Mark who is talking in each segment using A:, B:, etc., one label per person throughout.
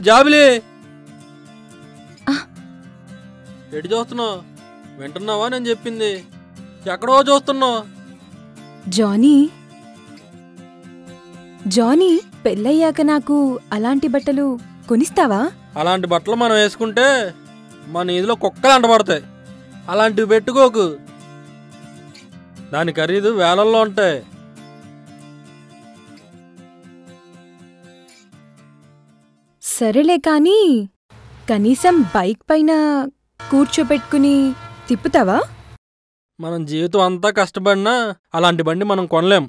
A: జాబిలి ఎటు చూస్తున్నావు? వింటున్నావా నేను చెప్పింది? ఎక్కడో చూస్తున్నావు.
B: జానీ పెళ్ళయ్యాక నాకు అలాంటి బట్టలు కొనిస్తావా?
A: అలాంటి బట్టలు మనం వేసుకుంటే మన ఇదిలో కుక్కలు అంటబడతాయి. అలాంటివి పెట్టుకోకు. దాని ఖరీదు వేలల్లో ఉంటాయి.
B: సరేలే కానీ కనీసం బైక్ పైన కూర్చోపెట్టుకుని తిప్పుతావా?
A: మనం జీవితం అంతా కష్టపడినా అలాంటి బండి మనం కొనలేం.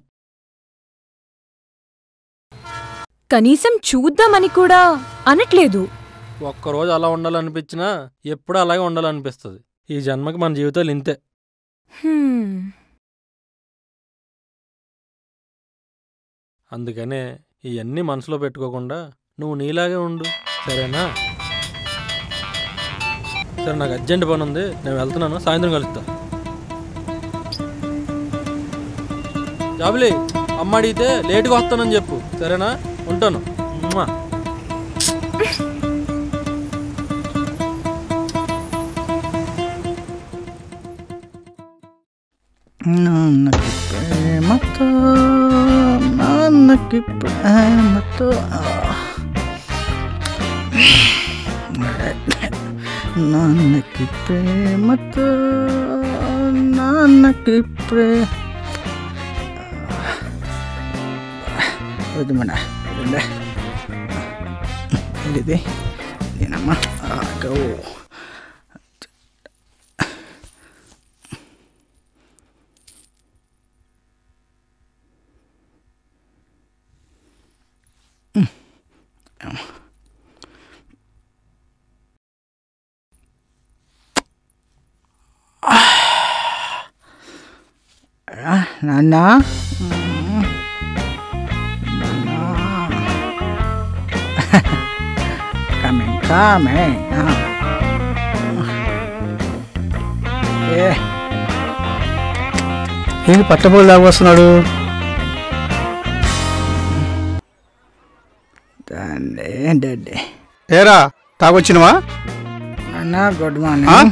B: కనీసం చూద్దామని కూడా అనట్లేదు.
A: ఒక్కరోజు అలా ఉండాలనిపించినా ఎప్పుడూ అలాగే ఉండాలనిపిస్తుంది. ఈ జన్మకి మన జీవితాలు ఇంతే. అందుకనే ఇవన్నీ మనసులో పెట్టుకోకుండా నువ్వు నీలాగే ఉండు, సరేనా? సరే, నాకు అర్జెంట్ పని ఉంది, నేను వెళ్తున్నాను. సాయంత్రం కలుస్తా. జాబిలి, అమ్మ అడిగితే లేటుగా వస్తానని చెప్పు, సరేనా? ఉంటాను.
C: నాన్నకి ప్రేమతో నాన్నకి ప్రేమతో నాన్నకి వద్దుమన్నా ఇది నేనమ్మా గో నాన్న ఏంటి పట్టబోలు దాకా వస్తున్నాడు?
D: ఏరా తాగొచ్చినవా?
C: నాన్న గుడ్ మార్నింగ్.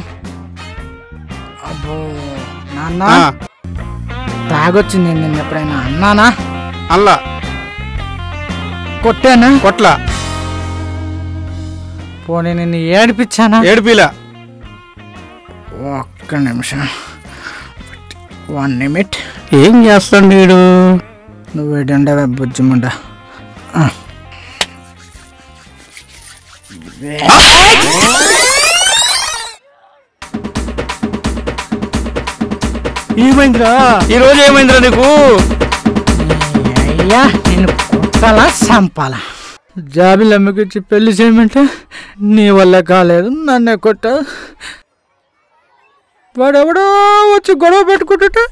C: అబ్బో నాన్న తాగొచ్చింది. నేను ఎప్పుడైనా అన్నానా?
D: అల్లా
C: కొట్టానా?
D: కొట్లా.
C: పోనీ నిన్ను ఏడిపించానా?
D: ఏడిపిలా.
C: ఒక్క నిమిషం, 1 నిమిట్.
D: ఏం చేస్తాడు వీడు?
C: నువ్వు ఏడండవే బుజ్జిముండ.
D: ఏమైందిరా ఈరోజు? ఏమైందిరా నీకు?
C: అయ్యా నేను కొట్టాలా చంపాలా? జాబిల్ అమ్మకిచ్చి పెళ్లి చేయమంటే నీ వల్ల కాలేదు, నన్నే కొట్టా. వాడెవడో వచ్చి గొడవ పెట్టుకుంటుంటే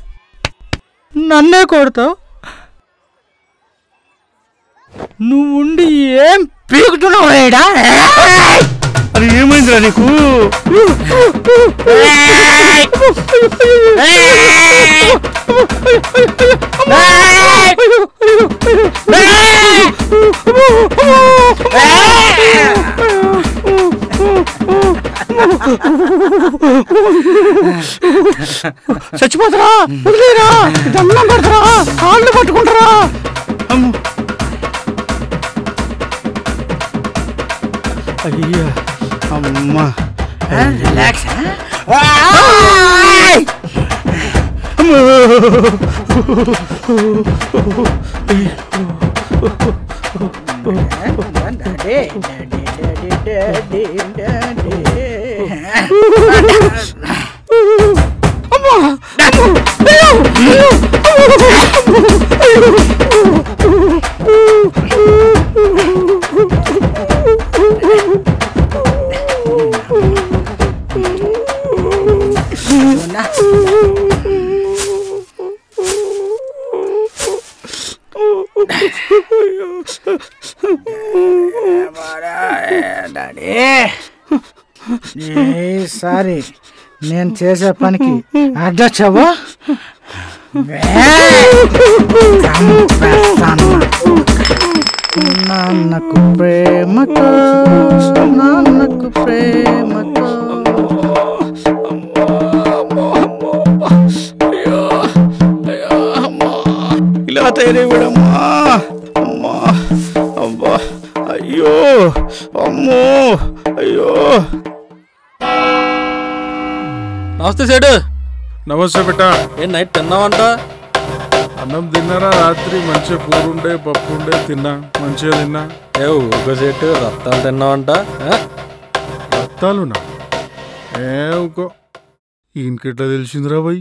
C: నన్నే కొడతావు. నువ్వు ఉండి ఏం పీకుతున్నావు?
D: అది ఏమైందిరా నీకు?
C: చచ్చిపోతారా? వదిలేరా? దండం పెడతారా? కాళ్ళు పట్టుకుంటారా?
D: అయ్యా అమ్మా,
C: రిలాక్స్. ఈసారి నేను చేసే పనికి అడ్డొచ్చావా? నాన్నకు ప్రేమతో నాన్నకు ప్రేమతో
D: ఇలా తయారైపోయాడమ్మా అమ్మా అబ్బా అయ్యో అమ్మో అయ్యో.
A: నమస్తే సేటు.
E: నమస్తే బెట్టా.
A: ఏం నైట్ తిన్నావంట?
E: అన్నం తిన్నారా? రాత్రి మంచిగా కూరుండే పప్పు ఉండే తిన్నా, మంచిగా తిన్నా.
A: ఏ ఊరుకో సేటు, రత్తాలు తిన్నావంట?
E: రత్తాలునా? ఊకో, ఈయనకెట్లా తెలిసిందిరా భయ్?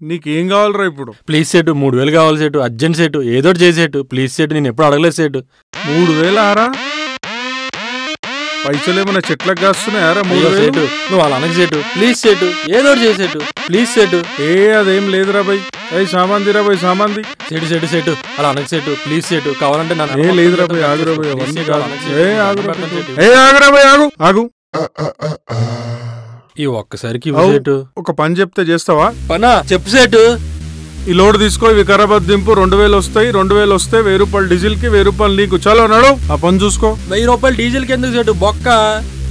E: నీకేం కావాలరా ఇప్పుడు?
A: ప్లీజ్ సేటు, 3000 కావాలి సేటు, అర్జెంట్ సేటు, ఏదోటి చేసేటు ప్లీజ్ సేటు. నేను ఎప్పుడు అడగలేదు సేటు.
E: 3000 ఆరా? పైసలేమన్నా చెట్లకు కాస్తున్నాయారా? 3000
A: సేటు, నువ్వు అలా అనకు సేటు, ప్లీజ్ సేటు, ఏదోటి చేసేటు ప్లీజ్ సేటు.
E: అదేం లేదురా భయ్. అయ్యి సామాన్దిరా భయ్, సామాన్ది.
A: సేటు సేటు సేటు, అలా అనకు సేటు, ప్లీజ్ సేటు. కావాలంటే
E: ఏ లేదురా భయ్, ఆగురా భయ్, అవన్నీ కాదు.
A: ఆగురా
E: భయ్, ఆగు ఆగు.
A: ఈ ఒక్కసారికి సేటు
E: ఒక పని చెప్తే చేస్తావా?
A: పనా చెప్పు సేటు.
E: ఈ లోడ్ తీసుకో, వికారాబాద్ దింపు, 2000 వస్తాయి. 2000 వస్తే 1000 రూపాయలు డీజిల్ కి, 1000 రూపాయలు నీకు. చలో నడు, ఆ పని చూసుకో.
A: 1000 రూపాయలు డీజిల్ కి ఎందుకు సేటు? బొక్క.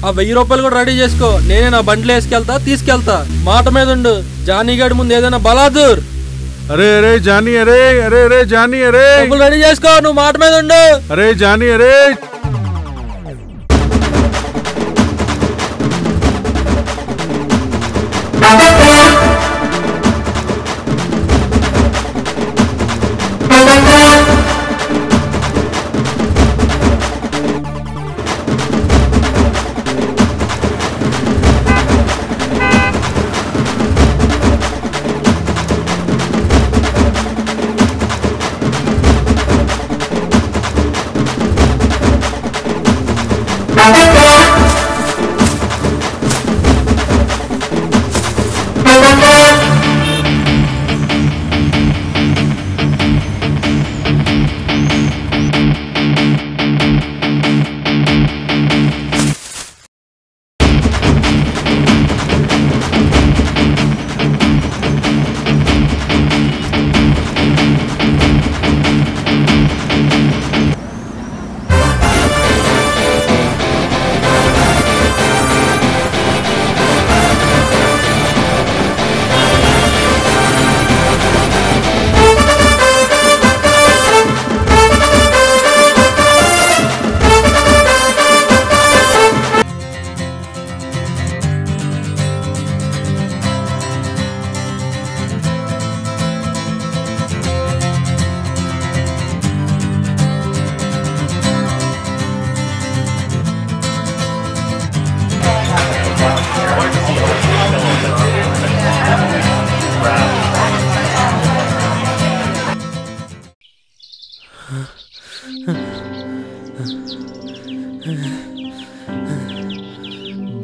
A: ఆ 1000 రూపాయలు కూడా రెడీ చేసుకో, నేనే నా బండిలో వేసుకెళ్తా, తీసుకెళ్తా. మాట మీద ఉండు. జానీగాడి ముందు ఏదైనా బలాదూర్.
E: అరే అరే జానీ, అరే అరే అరే జానీ, అరే
A: రెడీ చేసుకో, నువ్వు మాట మీద ఉండు.
E: అరే జానీ, అరే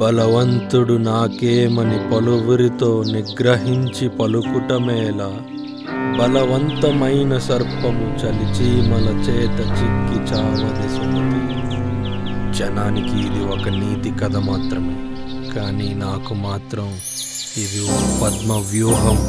A: బలవంతుడు నాకేమని పలువురితో నిగ్రహించి పలుకుటమేలా, బలవంతమైన సర్పము చలిచీమల చేత చిక్కి చావది సుమతి. జనానికి ఇది ఒక నీతి కథ మాత్రమే, కానీ నాకు మాత్రం ఇది ఒక పద్మ వ్యూహం.